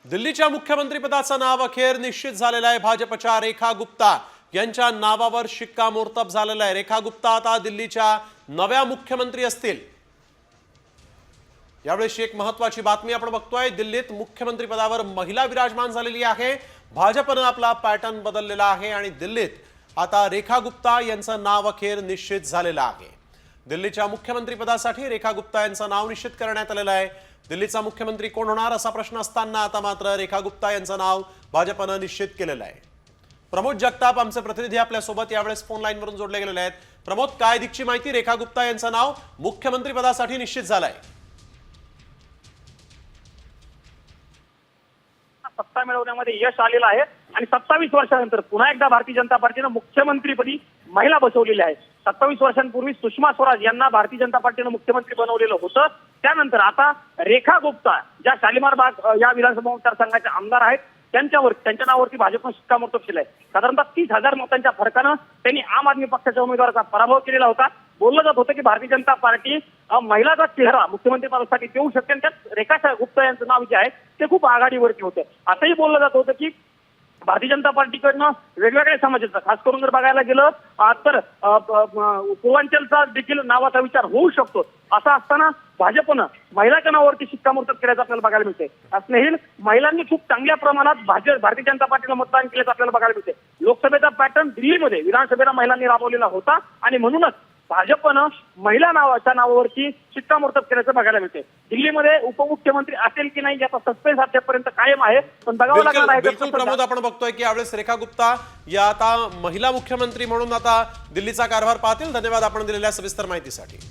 दिल्लीच्या मुख्यमंत्रीपदाचं नाव अखेर निश्चित झालेलं आहे। भाजपच्या रेखा गुप्ता यांच्या नावावर शिक्कामोर्तब झालेलं आहे। रेखा गुप्ता आता दिल्लीच्या नव्या मुख्यमंत्री असतील। यावेळी एक महत्त्वाची बातमी आपण बघतोय, दिल्लीत मुख्यमंत्री पदावर महिला विराजमान झालेली आहे। भाजपने आपला पॅटर्न बदललेला आहे आणि दिल्लीत आता रेखा गुप्ता यांचं नाव अखेर निश्चित झालेलं आहे। दिल्लीच्या मुख्यमंत्री पदासाठी रेखा गुप्ता यांचं नाव निश्चित करण्यात आलेलं आहे। दिल्लीचा मुख्यमंत्री कोण होणार असा प्रश्न असताना आता मात्र रेखा गुप्ता यांचं नाव भाजपने निश्चित केलेलं आहे। प्रमोद जगताप आमचे प्रतिनिधी आपल्या सोबत यावेळेस फोन लाईनवरून जोडले गेलेले आहेत। प्रमोद, काय अधिकची माहिती? रेखा गुप्ता यांचं नाव मुख्यमंत्री पदासाठी निश्चित झालंय। सत्ता मिळवण्यामध्ये यश आलेलं आहे आणि 27 वर्षानंतर पुन्हा एकदा भारतीय जनता पार्टीने मुख्यमंत्रीपदी महिला बसवलेली आहे। 27 वर्षांपूर्वी सुषमा स्वराज यांना भारतीय जनता पार्टीने मुख्यमंत्री बनवलेलं होतं। त्यानंतर आता रेखा गुप्ता ज्या शालिमार बाग या विधानसभा मतदारसंघाचे आमदार आहेत त्यांच्या नावावरती भाजपने शिक्कामोर्तब केलंय। साधारणतः 30,000 मतांच्या फरकानं त्यांनी आम आदमी पक्षाच्या उमेदवाराचा पराभव केलेला होता। बोललं जात होतं की भारतीय जनता पार्टी महिलाचा चेहरा मुख्यमंत्री पदासाठी देऊ शकते आणि त्यात रेखा गुप्ता यांचं नाव जे आहे ते खूप आघाडीवरती होतं। असंही बोललं जात होतं की भारतीय जनता पार्टीकडनं वेगवेगळ्या समाजाचा, खास करून जर बघायला गेलं तर पूर्वांचलचा देखील नावाचा विचार होऊ शकतो। असं असताना भाजपनं महिलाच्या नावावरती शिक्कामोर्तब केल्याचं आपल्याला बघायला मिळते। स्नेहिल, महिलांनी खूप चांगल्या प्रमाणात भारतीय जनता पार्टीला मतदान केल्याचं आपल्याला बघायला मिळते। लोकसभेचा पॅटर्न दिल्लीमध्ये विधानसभेला महिलांनी राबवलेला होता आणि म्हणूनच भाजपनं महिला नावावरती शिक्कामोर्तब केल्याचं बघायला मिळते। दिल्लीमध्ये उपमुख्यमंत्री असेल की नाही याचा सस्पेन्स अद्यापर्यंत कायम आहे, पण बघावं लागणार आहे। बिलकुल प्रमोद, आपण बघतोय की यावेळेस रेखा गुप्ता या आता महिला मुख्यमंत्री म्हणून आता दिल्लीचा कारभार पाहतील। धन्यवाद आपण दिलेल्या सविस्तर माहितीसाठी।